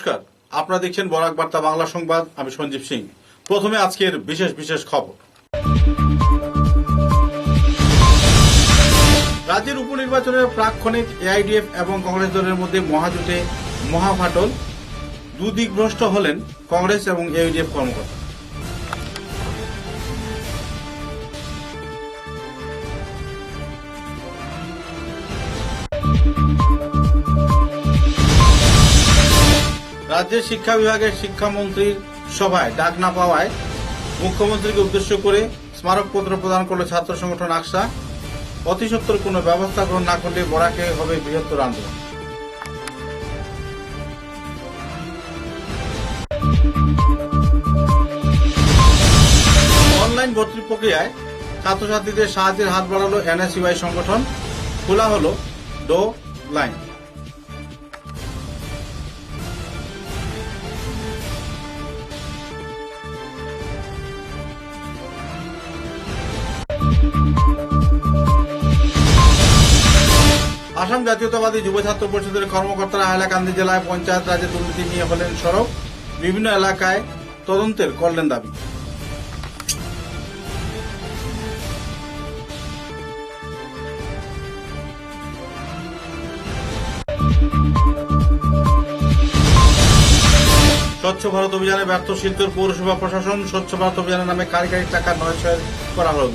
নমস্কার, আপনারা দেখছেন বরাক বার্তা বাংলা সংবাদ। আমি সঞ্জীব সিং। প্রথমে আজকের বিশেষ খবর। রাজ্যের উপনির্বাচনের প্রাক্ষণিক এআইডিএফ এবং কংগ্রেস দলের মধ্যে মহাজোটে মহাফাটল, দুদিকভ্রষ্ট হলেন কংগ্রেস এবং এআইডিএফ কর্মকর্তা। রাজ্যের শিক্ষা বিভাগের শিক্ষামন্ত্রীর সভায় ডাক না পাওয়ায় মুখ্যমন্ত্রীকে উদ্দেশ্য করে স্মারকপত্র প্রদান করল ছাত্র সংগঠন আকসা। অতিসত্বর কোনো ব্যবস্থা গ্রহণ না করলে বরাকে হবে বৃহত্তর আন্দোলন। অনলাইন ভর্তি প্রক্রিয়ায় ছাত্রছাত্রীদের সাহায্যের হাত বাড়ালো এনএসইউআই সংগঠন। খোলা হল ডো লাইন। আসাম জাতীয়তাবাদী যুব ছাত্র পরিষদের কর্মকর্তারা হাইলাকান্দি জেলায় পঞ্চায়েত রাজে দুর্নীতি নিয়ে হলেন সরব। বিভিন্ন এলাকায় তদন্তের করলেন দাবি। স্বচ্ছ ভারত অভিযানে ব্যর্থ শিলচর পৌরসভা প্রশাসন। স্বচ্ছ ভারত অভিযানের নামে কারি টাকা ৯০০ করা হল।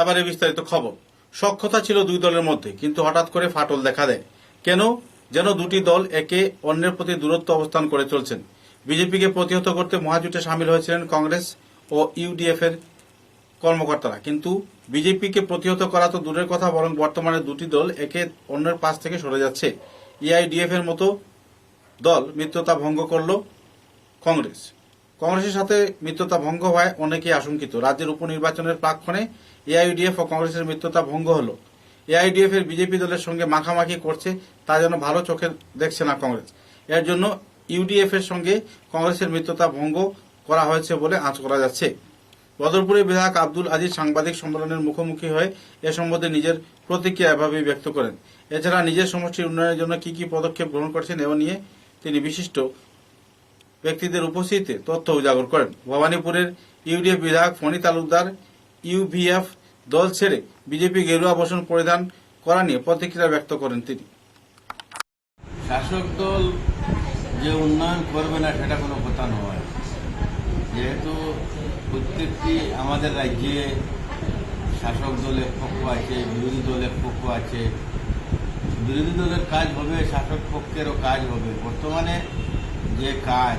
এবারে বিস্তারিত খবর। সখ্যতা ছিল দুই দলের মধ্যে, কিন্তু হঠাৎ করে ফাটল দেখা দেয়। কেন? যেন দুটি দল একে অন্যের প্রতি দূরত্ব অবস্থান করে চলছেন। বিজেপিকে প্রতিহত করতে মহাজোটে সামিল হয়েছিলেন কংগ্রেস ও ইউডিএফ এর কর্মকর্তারা, কিন্তু বিজেপিকে প্রতিহত করা তো দূরের কথা, বরং বর্তমানে দুটি দল একে অন্যের পাশ থেকে সরে যাচ্ছে। এআইডিএফ এর মতো দল মিত্রতা ভঙ্গ করল কংগ্রেস। কংগ্রেসের সাথে মিত্রতা ভঙ্গ হওয়ায় অনেকেই আশঙ্কিত। রাজ্যের উপনির্বাচনের প্রাক্ষণে এআইডিএফ ও কংগ্রেসের মিত্রতা ভঙ্গ হল। এআইডিএফ এর বিজেপি দলের সঙ্গে মাখামাখি করছে, তা যেন ভালো চোখে দেখছে না কংগ্রেস। এর জন্য ইউডিএফ এর সঙ্গে কংগ্রেসের মিত্রতা ভঙ্গ করা হয়েছে বলে আঁচ করা যাচ্ছে। বদরপুরের বিধায়ক আব্দুল আজিজ সাংবাদিক সম্মেলনের মুখোমুখি হয়ে এ সম্বন্ধে নিজের প্রতিক্রিয়া এভাবেই ব্যক্ত করেন। এছাড়া নিজের সমষ্টির উন্নয়নের জন্য কি কি পদক্ষেপ গ্রহণ করেছেন এ নিয়ে তিনি বিশিষ্ট ব্যক্তিদের উপস্থিতিতে তথ্য উজাগর করেন। ভবানীপুরের ইউডিএফ বিধায়ক ফণী তালুকদার ইউভিএফ দল ছেড়ে বিজেপি গেরুয়া বসন পরিধান করা নিয়ে প্রতিক্রিয়া ব্যক্ত করেন তিনি। শাসক দল যে উন্নয়ন করবে না সেটা কোনো কথা নয়, যেহেতু প্রত্যেকটি আমাদের রাজ্যে শাসক দলের পক্ষ আছে, বিরোধী দলের পক্ষ আছে। বিরোধী দলের কাজ হবে, শাসক পক্ষেরও কাজ হবে। বর্তমানে যে কাজ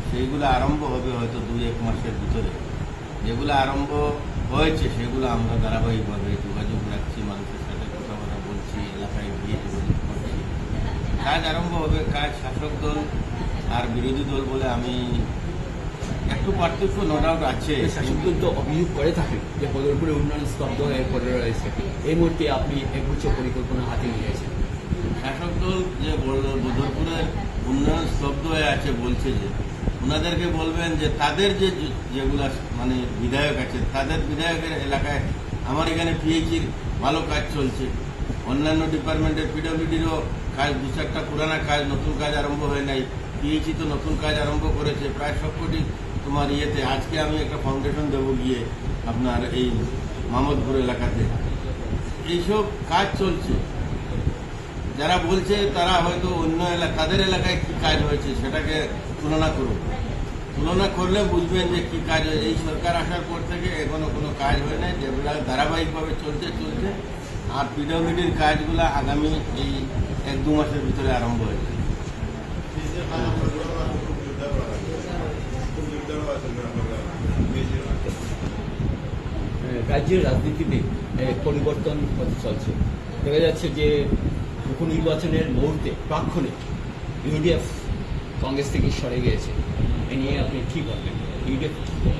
সেইগুলো আরম্ভ হবে হয়তো ২-১ মাসের ভিতরে। যেগুলো আরম্ভ হয়েছে সেগুলো আমরা ধারাবাহিকভাবে যোগাযোগ রাখছি, মানুষের সাথে কথাবার্তা বলছি, এলাকায় গিয়ে যোগাযোগ করছি। কাজ আরম্ভ হবে। কাজ শাসক দল আর বিরোধী দল বলে আমি একটু পার্থক্য নো ডাউট আছে। শাসক দল তো অভিযোগ করে থাকে যে বদরপুরে উন্নয়ন স্তব্ধ হয়ে পড়ে রয়েছে। এই মুহূর্তে আপনি একগুচ্ছ পরিকল্পনা হাতে নিয়েছেন। শাসক দল যে বদরপুরের উন্নয়ন স্তব্ধ হয়ে আছে বলছে, যে ওনাদেরকে বলবেন যে তাদের যেগুলা মানে বিধায়ক আছে, তাদের বিধায়কের এলাকায় আমার এখানে পিএইচির ভালো কাজ চলছে। অন্যান্য ডিপার্টমেন্টের পিডব্লিউডিরও কাজ, ২-৪টা পুরানা কাজ, নতুন কাজ আরম্ভ হয় নাই। পিএইচি তো নতুন কাজ আরম্ভ করেছে প্রায় সবকটি তোমার ইয়েতে। আজকে আমি একটা ফাউন্ডেশন দেবো গিয়ে আপনার এই মামদপুর এলাকাতে। এইসব কাজ চলছে। যারা বলছে তারা হয়তো অন্য তাদের এলাকায় কি কাজ হয়েছে সেটাকে তুলনা করুন। তুলনা করলে বুঝবেন যে কি কাজ হয়েছে। এই সরকার আসার পর থেকে এখনো কোনো কাজ হয় নাই, যেগুলো ধারাবাহিকভাবে চলছে। আর পিডব্লিউডির কাজগুলো আগামী এই ১-২ মাসের ভিতরে আরম্ভ হয়েছে। রাজ্যের রাজনীতিতে পরিবর্তন হতে চলছে। দেখা যাচ্ছে যে উপনির্বাচনের মুহূর্তে প্রাক্ষণে ইউডিএফ কংগ্রেস থেকে সরে গিয়েছে। এ নিয়ে আপনি কি বলবেন? ইউডিএফ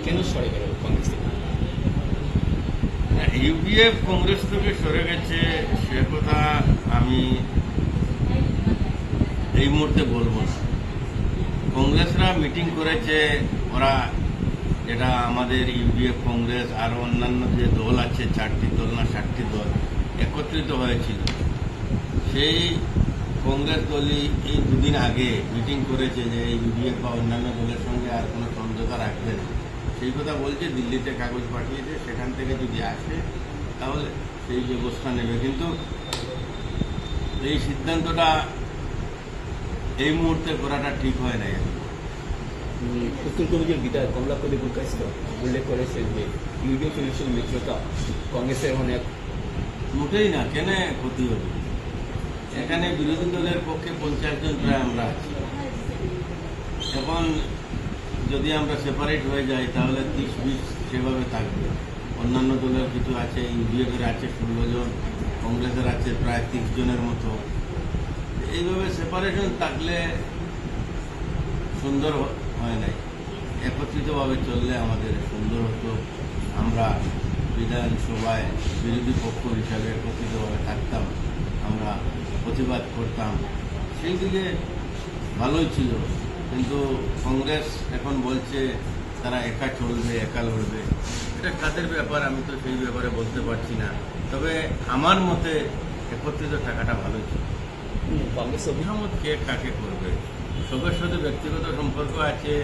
কেন সরে গেল কংগ্রেস থেকে? ইউডিএফ কংগ্রেস থেকে সরে গেছে সে কথা আমি এই মুহূর্তে বলবো না। কংগ্রেসরা মিটিং করেছে, ওরা যেটা আমাদের ইউডিএফ, কংগ্রেস আর অন্যান্য যে দল আছে, 4টি দল না 7টি দল একত্রিত হয়েছিল, সেই কংগ্রেস দলই এই দুদিন আগে মিটিং করেছে যে ইউডিএফ বা অন্যান্য দলের সঙ্গে আর কোনো সমঝোতা রাখবে না। সেই কথা বলছে, দিল্লিতে কাগজ পাঠিয়েছে, সেখান থেকে যদি আসে তাহলে সেই ব্যবস্থা নেবে। কিন্তু এই সিদ্ধান্তটা এই মুহূর্তে করাটা ঠিক হয় নাই। উত্তর কবিজের বিধায়ক কমলাপতি বুলকাইস্ত উল্লেখ করেছেন যে ইউডিএফ ইলেকশন মিত্রতা কংগ্রেসের অনেক মোটেই না, কেন ক্ষতি হবে? এখানে বিরোধী দলের পক্ষে 50 জন প্রায় আমরা আছি। এখন যদি আমরা সেপারেট হয়ে যাই তাহলে 30-20 সেভাবে থাকবে। অন্যান্য দলের কিছু আছে, ইউডিএফের আছে 16 জন, কংগ্রেসের আছে প্রায় 30 জনের মতো। এইভাবে সেপারেশন থাকলে সুন্দর হয় নাই। একত্রিতভাবে চললে আমাদের সুন্দর হতো। আমরা বিধানসভায় বিরোধী পক্ষ হিসাবে একত্রিতভাবে থাকতাম, আমরা প্রতিবাদ করতাম, সেই দিকে ভালোই ছিল। কিন্তু কংগ্রেস এখন বলছে তারা একা চলবে, একা লড়বে। এটা তাদের ব্যাপার, আমি তো সেই ব্যাপারে বলতে পারছি না। তবে আমার মতে একত্রিত থাকাটা ভালো ছিল। কংগ্রেস অভিমত কে কাকে করবে, সবার সাথে ব্যক্তিগত সম্পর্ক আছে।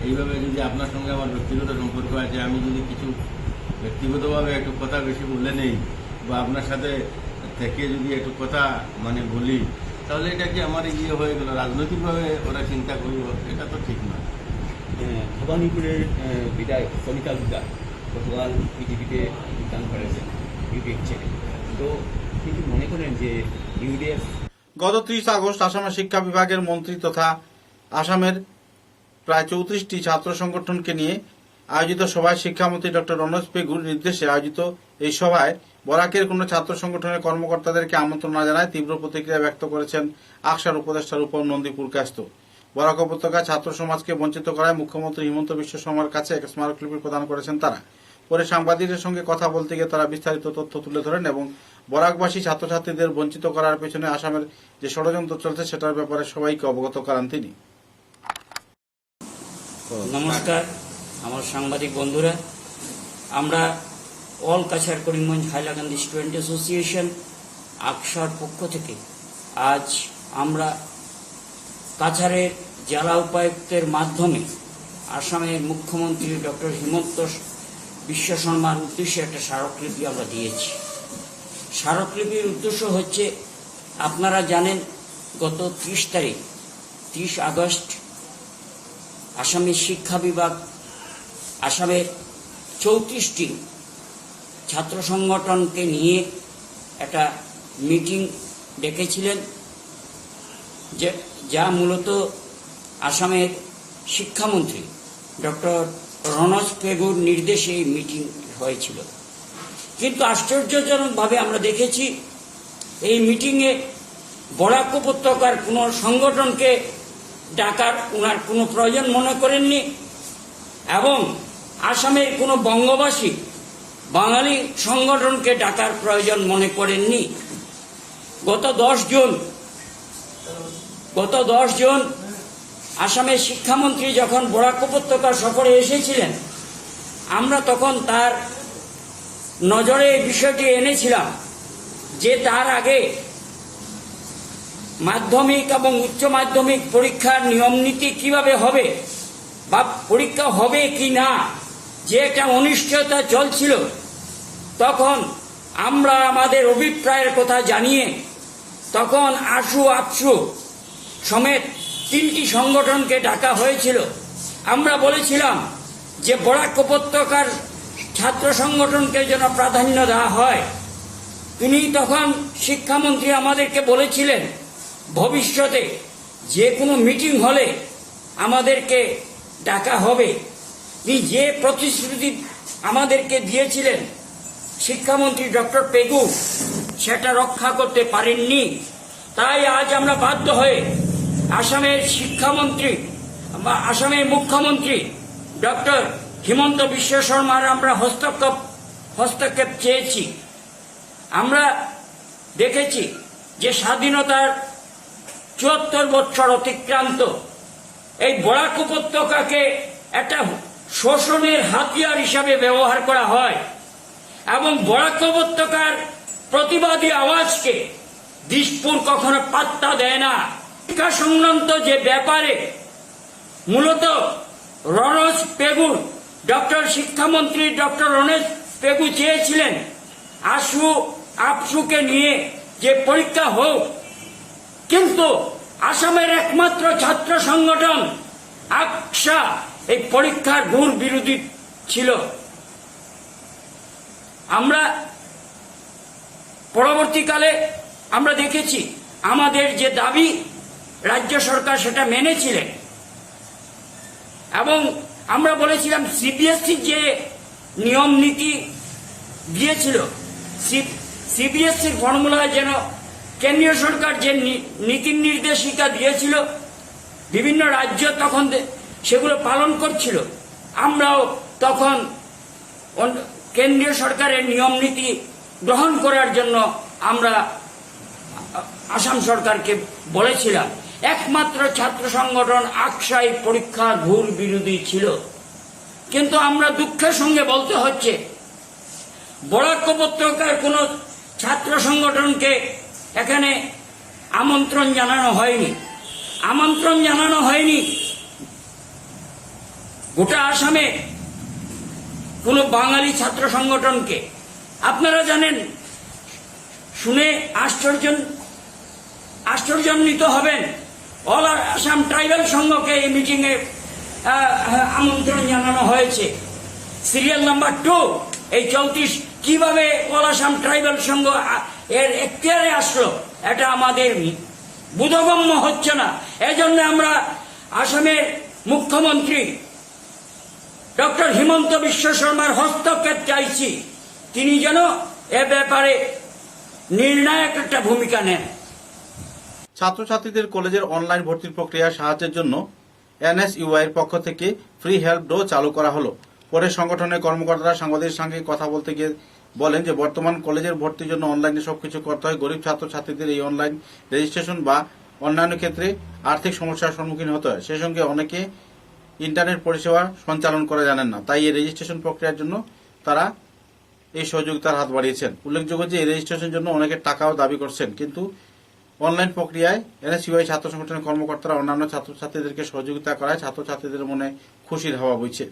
এইভাবে যদি আপনার সঙ্গে আমার ব্যক্তিগত সম্পর্ক আছে, আমি যদি কিছু ব্যক্তিগতভাবে একটু কথা বেশি বলে নেই বা আপনার সাথে থেকে যদি একটু কথা বলি, তাহলে এটা কি আমার ইয়ে হয়ে গেল, রাজনৈতিকভাবে ওরা চিন্তা করল, এটা তো ঠিক নয়। ভবানীপুরের বিধায়ক কনিকা গুপ্তা গতকাল বিজেপিতে যোগদান করেছেন ইউডিএফ ছেড়ে। তো কিন্তু মনে করেন যে ইউডিএফ গত 30 আগস্ট আসামের শিক্ষা বিভাগের মন্ত্রী তথা আসামের প্রায় 34টি ছাত্র সংগঠনকে নিয়ে আয়োজিত সভায় শিক্ষামন্ত্রী ডক্টর রনোজ পেগুর নির্দেশে আয়োজিত এই সভায় বরাকের কোন ছাত্র সংগঠনের কর্মকর্তাদেরকে আমন্ত্রণ না জানায় তীব্র প্রতিক্রিয়া ব্যক্ত করেছেন আকসার উপদেষ্টা রূপম নন্দী পুরকায়স্থ। বরাক উপত্যকায় ছাত্র সমাজকে বঞ্চিত করায় মুখ্যমন্ত্রী হিমন্ত বিশ্ব শর্মার কাছে এক স্মারকলিপি প্রদান করেছেন তারা। পরে সাংবাদিকদের সঙ্গে কথা বলতে গিয়ে তারা বিস্তারিত তথ্য তুলে ধরেন এবং বরাকবাসী ছাত্রছাত্রীদের বঞ্চিত করার পেছনে আসামের যে ষড়যন্ত্র চলছে সেটার ব্যাপারে সবাইকে অবগত করান তিনি। নমস্কার আমার সাংবাদিক বন্ধুরা, আমরা all Cachar Karimganj Hailakandi student association আকসার পক্ষ থেকে আজ আমরা কাছাড়ের জেলা উপায়ুক্তের মাধ্যমে আসামের মুখ্যমন্ত্রী ডক্টর হিমন্ত বিশ্ব শর্মার উদ্দেশ্যে একটা স্মারকলিপি আমরা দিয়েছি। স্মারকলিপির উদ্দেশ্য হচ্ছে, আপনারা জানেন গত 30 আগস্ট আসামের শিক্ষা বিভাগ আসামের 34টি ছাত্র সংগঠনকে নিয়ে একটা মিটিং ডেকেছিলেন, যা মূলত আসামের শিক্ষামন্ত্রী ডক্টর রনোজ পেগুর নির্দেশে এই মিটিং হয়েছিল। কিন্তু আশ্চর্যজনকভাবে আমরা দেখেছি এই মিটিংয়ে বরাক উপত্যকার কোনো সংগঠনকে ডাকার ওনার কোনো প্রয়োজন মনে করেননি এবং আসামের কোনো বঙ্গবাসী বাঙালি সংগঠনকে ডাকার প্রয়োজন মনে করেননি। গত 10 জুন আসামের শিক্ষামন্ত্রী যখন বরাক উপত্যকা সফরে এসেছিলেন, আমরা তখন তার নজরে এই বিষয়টি এনেছিলাম যে তার আগে মাধ্যমিক এবং উচ্চ মাধ্যমিক পরীক্ষার নিয়ম নীতি কিভাবে হবে বা পরীক্ষা হবে কি না, যে একটা অনিশ্চয়তা চলছিল, তখন আমরা আমাদের অভিপ্রায়ের কথা জানিয়ে তখন আশু আপসু সমেত 3টি সংগঠনকে ডাকা হয়েছিল। আমরা বলেছিলাম যে বরাক উপত্যকার ছাত্র সংগঠনকে যেন প্রাধান্য দেওয়া হয়। তিনি তখন শিক্ষামন্ত্রী আমাদেরকে বলেছিলেন ভবিষ্যতে যে কোনো মিটিং হলে আমাদেরকে ডাকা হবে। তিনি যে প্রতিশ্রুতি আমাদেরকে দিয়েছিলেন শিক্ষামন্ত্রী ডক্টর পেগু সেটা রক্ষা করতে পারেননি। তাই আজ আমরা বাধ্য হয়ে আসামের শিক্ষামন্ত্রী বা আসামের মুখ্যমন্ত্রী ডক্টর হিমন্ত বিশ্ব শর্মার আমরা হস্তক্ষেপ চেয়েছি। আমরা দেখেছি যে স্বাধীনতার 74 বছর অতিক্রান্ত এই বরাক উপত্যকাকে একটা শোষণের হাতিয়ার হিসাবে ব্যবহার করা হয় এবং বরাক উপত্যকার প্রতিবাদী আওয়াজকে দিশপুর কখনো পাত্তা দেয় না। শিক্ষা সংক্রান্ত যে ব্যাপারে মূলত রণজ পেগু শিক্ষামন্ত্রী ডক্টর রণজ পেগু চেয়েছিলেন আপসুকে নিয়ে যে পরীক্ষা হোক, কিন্তু আসামের একমাত্র ছাত্র সংগঠন আকসা এই পরীক্ষার ঘোর বিরোধী ছিল। আমরা পরবর্তীকালে আমরা দেখেছি আমাদের যে দাবি রাজ্য সরকার সেটা মেনেছিলেন এবং আমরা বলেছিলাম সিবিএসই যে নিয়ম নীতি দিয়েছিল, সিবিএসইর ফর্মুলায় যেন কেন্দ্রীয় সরকার যে নীতি নির্দেশিকা দিয়েছিল বিভিন্ন রাজ্য তখন সেগুলো পালন করছিল। আমরাও তখন কেন্দ্রীয় সরকারের নিয়ম নীতি গ্রহণ করার জন্য আমরা আসাম সরকারকে বলেছিলাম। একমাত্র ছাত্র সংগঠন আকসাই পরীক্ষা ঘোর বিরোধী ছিল। কিন্তু আমরা দুঃখের সঙ্গে বলতে হচ্ছে বরাক উপত্যকার কোন ছাত্র সংগঠনকে এখানে আমন্ত্রণ জানানো হয়নি। গোটা আসামে কোন বাঙালি ছাত্র সংগঠনকে। আপনারা জানেন, শুনে আশ্চর্যান্বিত হবেন, অল আসাম ট্রাইবাল সংঘকে এই মিটিংয়ে আমন্ত্রণ জানানো হয়েছে। সিরিয়াল নাম্বার 2 এই 34 কিভাবে অল আসাম ট্রাইবাল সংঘ এর এখতিয়ারে আসলো এটা আমাদের বোধগম্য হচ্ছে না। এজন্য আমরা আসামের মুখ্যমন্ত্রী ডক্টর হিমন্ত বিশ্ব শর্মার হস্তক্ষেপ চাইছি। তিনি যেন এ ব্যাপারে নির্ণায়ক একটা ভূমিকা নেন। ছাত্রছাত্রীদের কলেজের অনলাইন ভর্তির প্রক্রিয়া সাহায্যের জন্য এনএসইউআই এর পক্ষ থেকে ফ্রি হেল্প ডো চালু করা হলো। পরে সংগঠনের কর্মকর্তারা সাংবাদিকদের সঙ্গে কথা বলতে গিয়ে বলেন যে বর্তমান কলেজের ভর্তির জন্য অনলাইনে সবকিছু করতে হয়। গরিব ছাত্রছাত্রীদের এই অনলাইন রেজিস্ট্রেশন বা অন্যান্য ক্ষেত্রে আর্থিক সমস্যার সম্মুখীন হতে হয়। সেই সঙ্গে অনেকে ইন্টারনেট পরিষেবা সঞ্চালন করা জানেন না, তাই এই রেজিস্ট্রেশন প্রক্রিয়ার জন্য তারা এই সহযোগিতার হাত বাড়িয়েছেন। উল্লেখযোগ্য যে এই রেজিস্ট্রেশনের জন্য অনেকে টাকাও দাবি করছেন, কিন্তু অনলাইন প্রক্রিয়ায় এনএসইউআই ছাত্র সংগঠনের কর্মকর্তারা অন্যান্য ছাত্রছাত্রীদেরকে সহযোগিতা করায় ছাত্রছাত্রীদের মনে খুশির হাওয়া বইছে।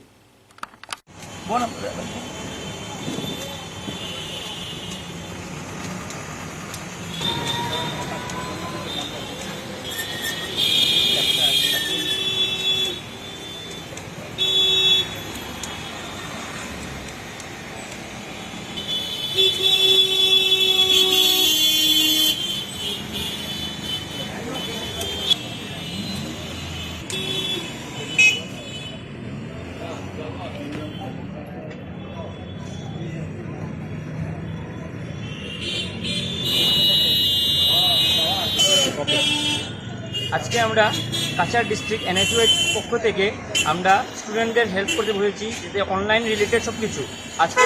আজকে আমরা কাছাড় ডিস্ট্রিক্ট এনএসইউআই পক্ষ থেকে আমরা স্টুডেন্টদের হেল্প করতে বলেছি, যে অনলাইন রিলেটেড সব কিছু। আজকে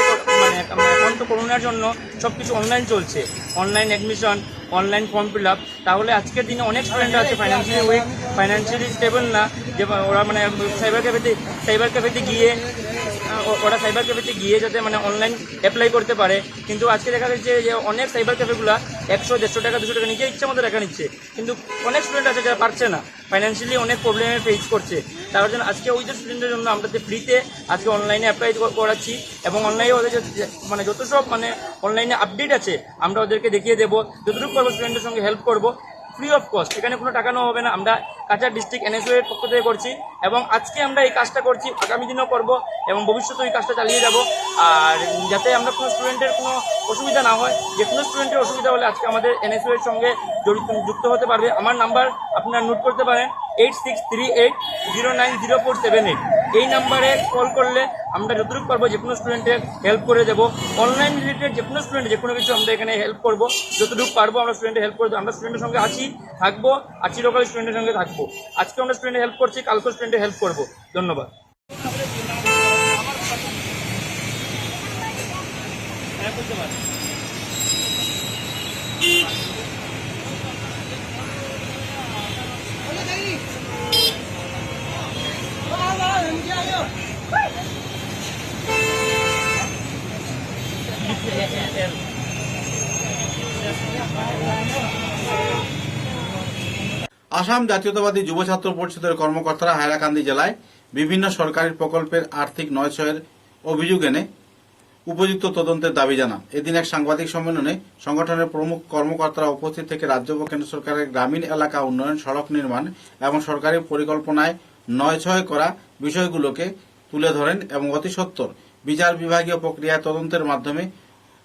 এখন তো করোনার জন্য সব কিছু অনলাইন চলছে, online admission, online form fill up. তাহলে আজকের দিনে অনেক স্টুডেন্ট আছে ফাইন্যান্সিয়ালি উইক, ফাইন্যান্সিয়ালি স্টেবল না, যে ওরা সাইবার ক্যাফেতে গিয়ে যাতে অনলাইন অ্যাপ্লাই করতে পারে। কিন্তু আজকে দেখা যাচ্ছে যে অনেক সাইবার ক্যাফেগুলো 100-150 টাকা 200 টাকা নিজের ইচ্ছা মতো টাকা নিচ্ছে, কিন্তু অনেক স্টুডেন্ট আছে যারা পারছে না, ফাইন্যান্সিয়ালি অনেক প্রবলেমে ফেস করছে। তার জন্য আজকে ওই যে স্টুডেন্টের জন্য আমরা ফ্রিতে আজকে অনলাইনে অ্যাপ্লাই করাচ্ছি এবং অনলাইনে ওদের যত সব অনলাইনে আপডেট আছে আমরা ওদেরকে দেখিয়ে দেবো, যতটুকু করবো স্টুডেন্টের সঙ্গে হেল্প করবো ফ্রি অফ কস্ট। এখানে কোনো টাকা নেওয়া হবে না। আমরা কাছাড় ডিস্ট্রিক্ট এনএসইউআই এর পক্ষ থেকে করছি এবং আজকে আমরা এই কাজটা করছি, আগামী দিনেও করব এবং ভবিষ্যতেও এই কাজটা চালিয়ে যাব। আর যাতে আমরা কোনো স্টুডেন্টের কোনো অসুবিধা না হয়, যে কোনো স্টুডেন্টের অসুবিধা হলে আজকে আমাদের এনএসইউআই এর সঙ্গে যুক্ত হতে পারবে। আমার নাম্বার আপনারা নোট করতে পারেন 8638090478। এই নাম্বারে কল করলে আমরা যতটুকু পারবো যে কোনো স্টুডেন্টের হেল্প করে দেবো। অনলাইন রিলেটেড যে কোনো স্টুডেন্ট যে কোনো কিছু আমরা এখানে হেল্প করবো, যতটুকু পারবো আমরা স্টুডেন্টের হেল্প করবো। আমরা স্টুডেন্টের সঙ্গে থাকবো আর চিরকাল স্টুডেন্টের সঙ্গে থাকবো। আজকে আমরা স্টুডেন্টের হেল্প করছি, কালকেও স্টুডেন্টের হেল্প করবো। ধন্যবাদ। Hãy subscribe cho kênh Ghiền Mì Gõ để không bỏ lỡ Assam জাতীয়তাবাদী যুব ছাত্র পরিষদের কর্মকর্তারা হাইলাকান্দি জেলায় বিভিন্ন সরকারি প্রকল্পের আর্থিক নয়ছয়ের অভিযোগ এনে উপযুক্ত তদন্তের দাবি জানান। এদিন এক সাংবাদিক সম্মেলনে সংগঠনের প্রমুখ কর্মকর্তারা উপস্থিত থেকে রাজ্য ও কেন্দ্র সরকারের গ্রামীণ এলাকা উন্নয়ন, সড়ক নির্মাণ এবং সরকারি পরিকল্পনায় নয়ছয় করা বিষয়গুলোকে তুলে ধরেন এবং অতি সত্বর বিচার বিভাগীয় প্রক্রিয়ায় তদন্তের মাধ্যমে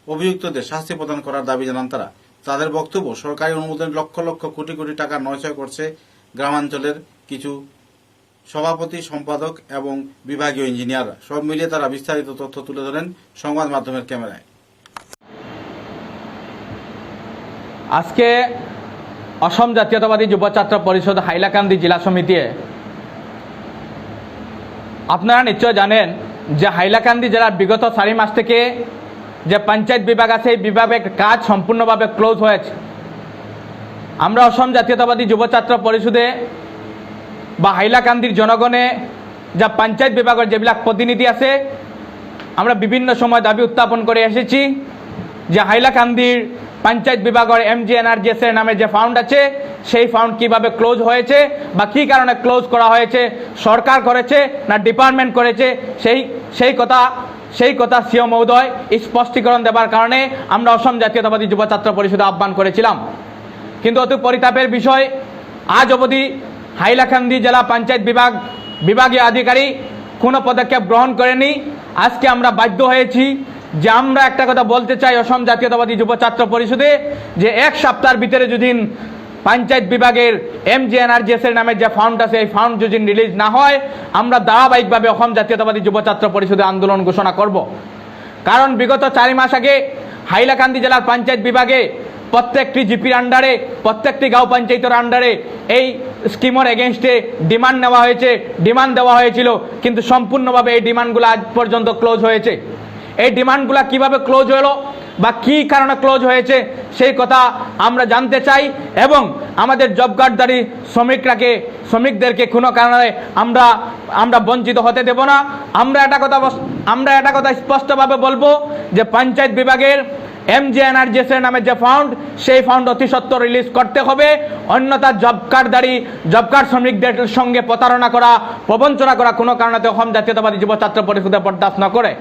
অভিযুক্তদের শাস্তি প্রদান করার দাবি জানান তারা। তাদের বক্তব্য, সরকারি অনুমোদনে লক্ষ লক্ষ কোটি কোটি টাকা নয়ছয় করছে গ্রামাঞ্চলের কিছু সভাপতি, সম্পাদক এবং বিভাগীয় ইঞ্জিনিয়াররা। সব মিলিয়ে তারা বিস্তারিত তথ্য তুলে ধরেন সংবাদ মাধ্যমের ক্যামেরায়। আজকে অসম জাতীয়তাবাদী যুব ছাত্র পরিষদ হাইলাকান্দি জেলা সমিতি, আপনারা নিশ্চয় জানেন যে হাইলাকান্দি জেলার বিগত 4 মাস থেকে যে পঞ্চায়েত বিভাগ আছে, এই বিভাগের কাজ সম্পূর্ণভাবে ক্লোজ হয়েছে। আমরা অসম জাতীয়তাবাদী যুব ছাত্র পরিষদে বা হাইলাকান্দির জনগণে যা পঞ্চায়েত বিভাগের যেবিলাক প্রতিনিধি আছে, আমরা বিভিন্ন সময় দাবি উত্থাপন করে এসেছি যে হাইলাকান্দির পঞ্চায়েত বিভাগের MGNRGS এর নামে যে ফান্ড আছে, সেই ফান্ড কিভাবে ক্লোজ হয়েছে বা কি কারণে ক্লোজ করা হয়েছে, সরকার করেছে না ডিপার্টমেন্ট করেছে, সেই কথা সিও মহোদয় স্পষ্টীকরণ দেবার কারণে আমরা অসম জাতীয়তাবাদী যুব ছাত্র পরিষদে আহ্বান করেছিলাম। কিন্তু অতি পরিতাপের বিষয়, আজ অবধি হাইলাকান্দি জেলা পঞ্চায়েত বিভাগীয় আধিকারিক কোনো পদক্ষেপ গ্রহণ করেনি। আজকে আমরা বাধ্য হয়েছি যে আমরা একটা কথা বলতে চাই অসম জাতীয়তাবাদী যুব ছাত্র পরিষদে, যে 1 সপ্তাহের ভিতরে যদি পঞ্চায়েত বিভাগের MGNRGS এর নামে যে ফান্ড আছে, এই ফান্ড যদি রিলিজ না হয়, আমরা ধারাবাহিকভাবে অসম জাতীয়তাবাদী যুব ছাত্র পরিষদে আন্দোলন ঘোষণা করব। কারণ বিগত 4 মাস আগে হাইলাকান্দি জেলার পঞ্চায়েত বিভাগে প্রত্যেকটি জিপির আন্ডারে, প্রত্যেকটি গাঁও পঞ্চায়েতের আন্ডারে এই স্কিমের এগেনস্টে ডিমান্ড দেওয়া হয়েছিল, কিন্তু সম্পূর্ণভাবে এই ডিমান্ডগুলো আজ পর্যন্ত ক্লোজ হয়েছে। এই ডিমান্ডগুলো কিভাবে ক্লোজ হলো বা কি কারণে ক্লোজ হয়েছে, সেই কথা আমরা জানতে চাই এবং আমাদের জব কার্ডধারী শ্রমিকদেরকে কোনো কারণে আমরা বঞ্চিত হতে দেব না। আমরা এটা কথা স্পষ্টভাবে বলবো যে পঞ্চায়েত বিভাগের MGNRGS এর নামে যে ফান্ড, সেই ফান্ড অতি সত্বর রিলিজ করতে হবে, অন্যথা জব কার্ড শ্রমিকদের সঙ্গে প্রবঞ্চনা করা কোনো কারণে অসম জাতীয়তাবাদী যুব ছাত্র পরিষদে বরদাস্ত নকরে।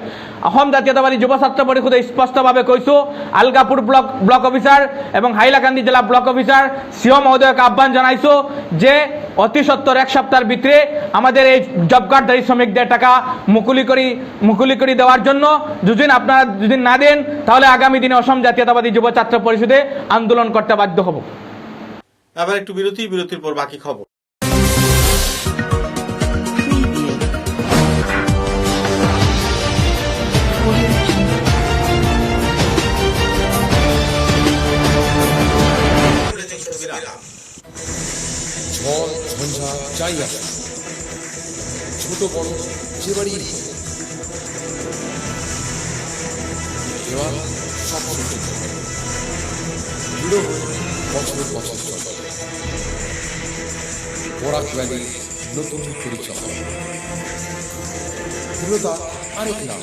অসম জাতীয়তাবাদী যুব ছাত্র পরিষদে স্পষ্টভাবে কৈছো, আলগাপুর ব্লক অফিসার এবং হাইলাকান্দি জেলা ব্লক অফিসার সিও মহোদয়কে আহ্বান জানাইছো যে অতি সত্বর 1 সপ্তাহের ভিতরে আমাদের এই জব কার্ডধারী শ্রমিকদের টাকা মুকুলি করে দেওয়ার জন্য। আপনারা যদি না দেন, তাহলে আগামী দিনে অসম জাতীয়তাবাদী যুব ছাত্র পরিষদে আন্দোলন করতে বাধ্য হব। এবার একটু বিরতির পর বাকি খবর। ঝড় ঝঞ্ঝা যাই আসে, ছোট বড় যে বাড়ি দেওয়াল সব সহ্য করে দৃঢ় বছর চলে। বরাক ভ্যালি নতুন পরিচয়, দৃঢ়তা আরেক নাম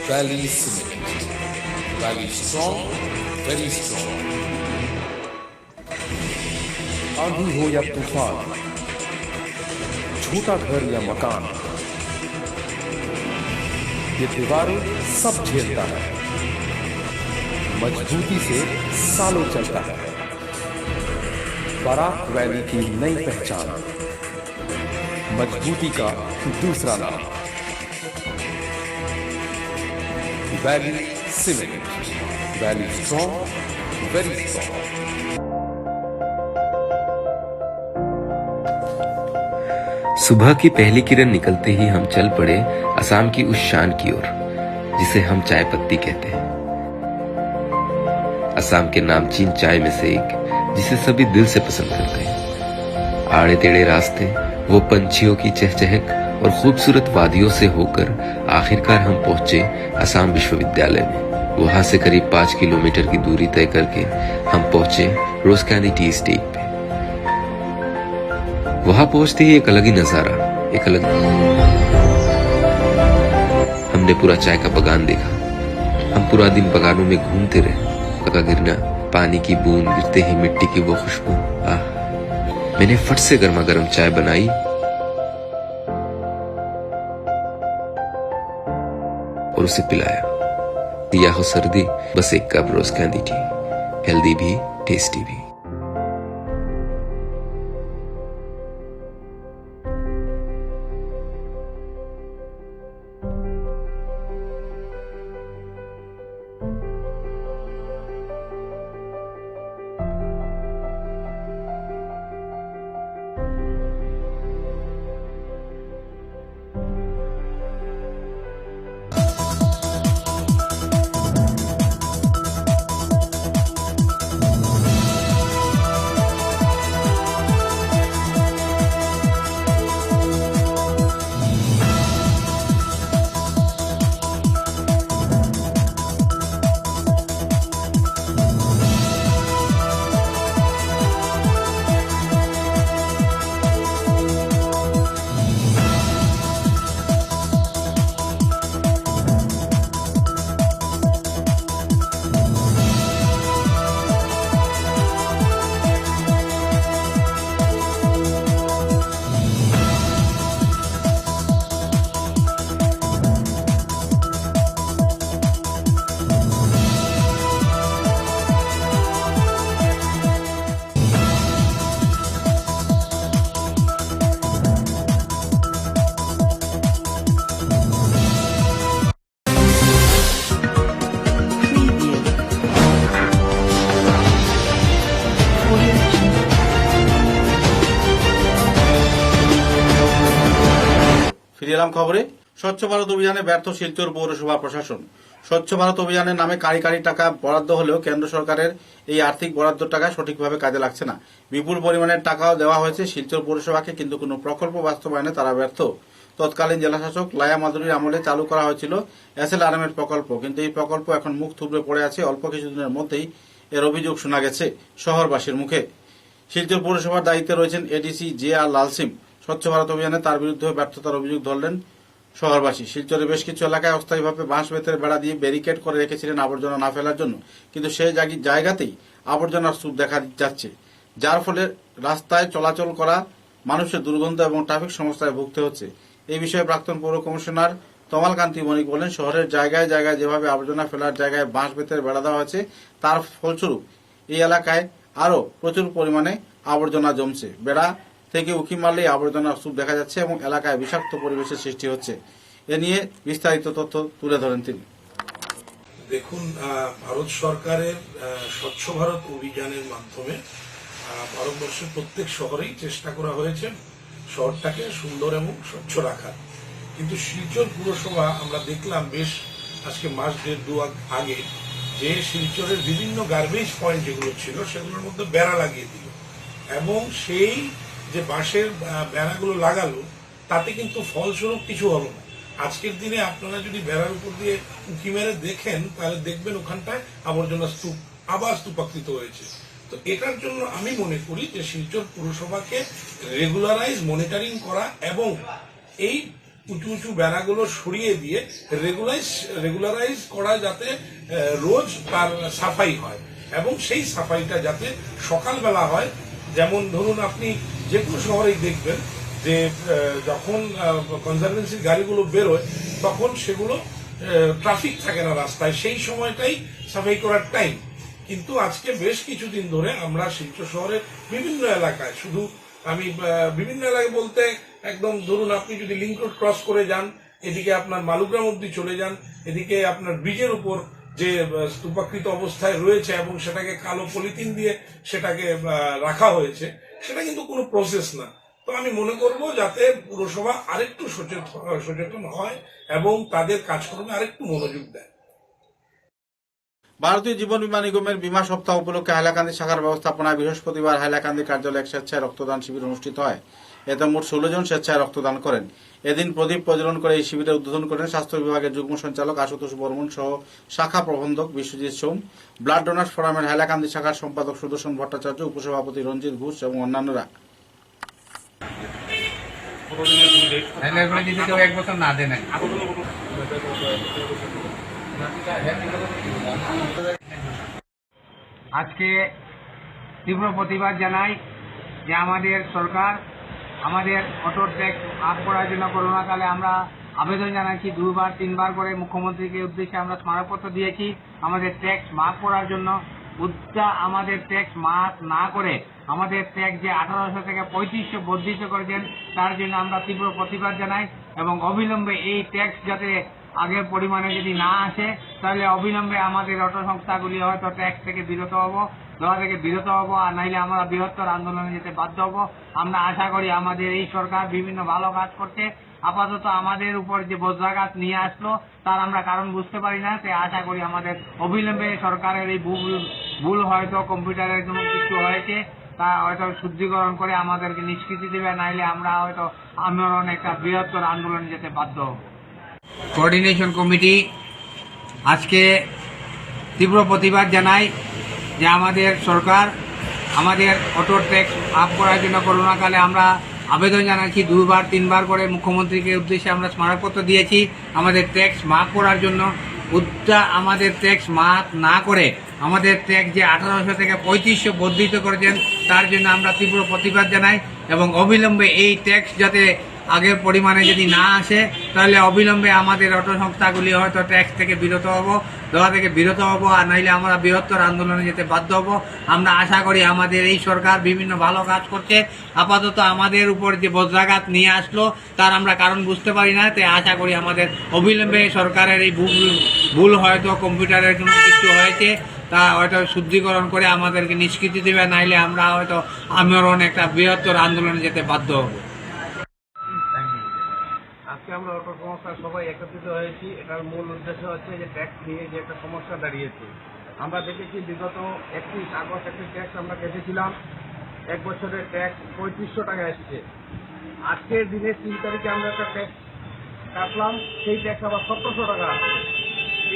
valley cement. Valley strong, very strong. आंधी हो या तूफान, छोटा घर या मकान, ये दीवारों सब झेलता है, मजबूती से सालों चलता है। बराक वैली की नई पहचान, मजबूती का दूसरा नाम valley cement. Valley strong, very strong. सुबह की पहली किरण निकलते ही हम चल पड़े असम की उस शान की ओर जिसे हम चाय पत्ती कहते हैं। असम के नामचीन चाय में से एक जिसे सभी दिल से पसंद करते हैं। आड़े टेढ़े रास्ते, वो पंछियों की चहचहक और खूबसूरत वादियों से होकर आखिरकार हम पहुंचे असम विश्वविद्यालय में। वहां से करीब 5 किलोमीटर की दूरी तय करके हम पहुंचे रोजकानी टी एस्टेट पे। वहां पहुंचते ही एक अलग ही नजारा, हम हमने पूरा चाय का बगान देखा। हम पूरा दिन बगानों में घूमते रहे। का गिरना, पानी की बूंद गिरते ही मिट्टी की वो खुशबू, आह। मैंने फट से गर्मा गर्म चाय बनाई और उसे पिलाया। या हो सर्दी, बस एक कप रोज कैंडी थी, हेल्दी भी टेस्टी भी। ফিরে এলাম খবরে। স্বচ্ছ ভারত অভিযানে ব্যর্থ শিলচর পৌরসভা প্রশাসন। স্বচ্ছ ভারত অভিযানের নামে কারি কারি টাকা বরাদ্দ হলেও কেন্দ্র সরকারের এই আর্থিক বরাদ্দ টাকা সঠিকভাবে কাজে লাগছে না। বিপুল পরিমাণের টাকাও দেওয়া হয়েছে শিলচর পৌরসভাকে, কিন্তু কোনো প্রকল্প বাস্তবায়নে তারা ব্যর্থ। তৎকালীন জেলাশাসক লায়া মাদুরীর আমলে চালু করা হয়েছিল SLRM এর প্রকল্প, কিন্তু এই প্রকল্প এখন মুখ থুবড়ে পড়ে আছে। অল্প কিছুদিনের মধ্যেই এর অভিযোগ শোনা গেছে শহরবাসীর মুখে। শিলচর পৌরসভার দায়িত্বে রয়েছেন ADC JR লালসিং। স্বচ্ছ ভারত অভিযানে তার বিরুদ্ধে ব্যর্থতার অভিযোগ ধরলেন শহরবাসী। শিলচরের বেশ কিছু এলাকায় অস্থায়ীভাবে বাঁশ বেতের বেড়া দিয়ে ব্যারিকেড করে রেখেছিলেন আবর্জনা না ফেলার জন্য, কিন্তু সেই জায়গাতেই আবর্জনার স্তূপ দেখা যাচ্ছে, যার ফলে রাস্তায় চলাচল করা মানুষের দুর্গন্ধ এবং ট্রাফিক সমস্যায় ভুগতে হচ্ছে। এই বিষয়ে প্রাক্তন পৌর কমিশনার তমাল কান্তি মনিক বলেন, শহরের জায়গায় জায়গায় যেভাবে আবর্জনা ফেলার জায়গায় বাঁশ বেতের বেড়া দেওয়া হয়েছে, তার ফলস্বরূপ এই এলাকায় আরও প্রচুর পরিমাণে আবর্জনা জমছে। বেড়া থেকে উঁকি মারলেই আবর্জনার স্তূপ দেখা যাচ্ছে এবং এলাকায় বিষাক্ত পরিবেশের সৃষ্টি হচ্ছে। এ নিয়ে বিস্তারিত তথ্য তুলে ধরেন তিনি। দেখুন, ভারত সরকারের স্বচ্ছ ভারত অভিযানের মাধ্যমে ভারতবর্ষের প্রত্যেক শহরেই চেষ্টা করা হয়েছে শহরটাকে সুন্দর এবং স্বচ্ছ রাখার। কিন্তু শিলচর পুরসভা আমরা দেখলাম বেশ আজকে মাস দেড় দু আগে যে শিলচরের বিভিন্ন গার্বেজ পয়েন্ট যেগুলো ছিল সেগুলোর মধ্যে বেড়া লাগিয়ে দিল, এবং সেই যে বাঁশের বেড়াগুলো লাগালো তাতে কিন্তু ফলস্বরূপ কিছু হলো না। আজকের দিনে আপনারা যদি বেড়ার উপর দিয়ে উঁকি মেরে দেখেন তাহলে দেখবেন ওখানটায় আবর্জনা স্তূপ আবার স্তূপাকৃত হয়েছে। তো এটার জন্য আমি মনে করি যে শিলচর পুরসভাকে রেগুলারাইজ মনিটরিং করা এবং এই উঁচু উঁচু বেড়াগুলো সরিয়ে দিয়ে রেগুলারাইজ করা, যাতে রোজ তার সাফাই হয় এবং সেই সাফাইটা যাতে সকালবেলা হয়। যেমন ধরুন আপনি যে কোনো শহরেই দেখবেন যে যখন কনজারভেন্সির গাড়িগুলো বেরোয় তখন সেগুলো ট্রাফিক থাকে না রাস্তায়, সেই সময়টাই সাফাই করার টাইম। কিন্তু আজকে বেশ কিছুদিন ধরে আমরা শিলচর শহরের বিভিন্ন এলাকায়, শুধু আমি বিভিন্ন এলাকায় বলতে একদম ধরুন আপনি যদি লিংক রোড ক্রস করে যান, এদিকে আপনার মালুগ্রাম অব্দি চলে যান, এদিকে আপনার ব্রিজের উপর যে স্তূপাকৃত অবস্থায় রয়েছে এবং সেটাকে কালো পলিথিন দিয়ে সেটাকে রাখা হয়েছে, সেটা কিন্তু কোনো প্রসেস না। তো আমি মনে করব যাতে পুরসভা আরেকটু সচেতন হয় এবং তাদের কাজকর্মে আরেকটু মনোযোগ দেয়। ভারতীয় জীবন বীমা নিগমের বীমা সপ্তাহ উপলক্ষে হাইলাকান্দি শাখার ব্যবস্থাপনায় বৃহস্পতিবার হাইলাকান্দি কার্যালয়ে স্বেচ্ছায় রক্তদান শিবির অনুষ্ঠিত হয়। এতে মোট 16 জন স্বেচ্ছায় রক্তদান করেন। এদিন প্রদীপ প্রজ্বলন করে এই শিবিরের উদ্বোধন করেন স্বাস্থ্য বিভাগের যুগ্ম সঞ্চালক আশুতোষ বর্মন সহ শাখা প্রবন্ধক বিশ্বজিৎ সোম, ব্লাড ডোনার্স ফোরামের হাইলাকান্দি শাখার সম্পাদক সুদর্শন ভট্টাচার্য, উপসভাপতি রঞ্জিত ঘোষ এবং অন্যান্যরা। এক বছর না দেন আজকে তীব্র প্রতিবাদ জানাই যে আমাদের সরকার আমাদের অটো ট্যাক্স আপ করার জন্য করোনাকালে আমরা আবেদন জানাচ্ছি 2বার 3বার করে মুখ্যমন্ত্রীকে উদ্দেশ্যে আমরা স্মারকপত্র দিয়েছি আমাদের ট্যাক্স মাফ করার জন্য। উদ্যা আমাদের ট্যাক্স মাফ না করে আমাদের ট্যাক্স যে 1800 থেকে 3500 বর্ধিত করেছেন তার জন্য আমরা তীব্র প্রতিবাদ জানাই এবং অবিলম্বে এই ট্যাক্স যাতে আগের পরিমাণে যদি না আসে তাহলে অবিলম্বে আমাদের অটো সংস্থাগুলি হয়তো ট্যাক্স থেকে বিরত হব, দেওয়া থেকে বিরত হব, আর নাইলে আমরা বৃহত্তর আন্দোলনে যেতে বাধ্য হব। আমরা আশা করি আমাদের এই সরকার বিভিন্ন ভালো কাজ করছে, আপাতত আমাদের উপর যে বজ্রাঘাত নিয়ে আসলো তার আমরা কারণ বুঝতে পারি না। তাই আশা করি আমাদের অবিলম্বে সরকারের এই ভুল হয়তো কম্পিউটারের কোনো কিছু হয়েছে তা হয়তো শুদ্ধিকরণ করে আমাদেরকে নিষ্কৃতি দেবে, নাইলে আমরা হয়তো আমরণ একটা বৃহত্তর আন্দোলনে যেতে বাধ্য হব। কোঅর্ডিনেশন কমিটি আজকে তীব্র প্রতিবাদ জানায় যে আমাদের সরকার আমাদের অটো ট্যাক্স আপ করার জন্য করোনাকালে আমরা আবেদন জানাচ্ছি 2বার 3বার করে মুখ্যমন্ত্রীকে উদ্দেশ্যে আমরা স্মারকপত্র দিয়েছি আমাদের ট্যাক্স মাফ করার জন্য। উদ্যা আমাদের ট্যাক্স মাফ না করে আমাদের ট্যাক্স যে 1800 থেকে 3500 বর্ধিত করেছেন তার জন্য আমরা তীব্র প্রতিবাদ জানাই এবং অবিলম্বে এই ট্যাক্স যাতে আগের পরিমাণে যদি না আসে তাহলে অবিলম্বে আমাদের অটো সংস্থাগুলি হয়তো ট্যাক্স থেকে বিরত হব, দেওয়া থেকে বিরত হব, আর নাইলে আমরা বৃহত্তর আন্দোলনে যেতে বাধ্য হব। আমরা আশা করি আমাদের এই সরকার বিভিন্ন ভালো কাজ করছে, আপাতত আমাদের উপর যে বজ্রাঘাত নিয়ে আসলো তার আমরা কারণ বুঝতে পারি না। তাই আশা করি আমাদের অবিলম্বে সরকারের এই ভুল হয়তো কম্পিউটারের কোনো কিছু হয়েছে তা হয়তো শুদ্ধিকরণ করে আমাদেরকে নিষ্কৃতি দেবে, নাইলে আমরা হয়তো আমরণ একটা বৃহত্তর আন্দোলনে যেতে বাধ্য হব। আজকে আমরা অটো সংস্থার সবাই একত্রিত হয়েছি। এটার মূল উদ্দেশ্য হচ্ছে যে ট্যাক্স নিয়ে যে একটা সমস্যা দাঁড়িয়েছে। আমরা দেখেছি বিগত 31 আগস্ট একটি ট্যাক্স আমরা কেটেছিলাম, 1 বছরের ট্যাক্স 3500 টাকা এসছে। আজকের দিনে 3 তারিখে আমরা একটা ট্যাক্স কাটলাম, সেই ট্যাক্স আবার 1700 টাকা আসছে।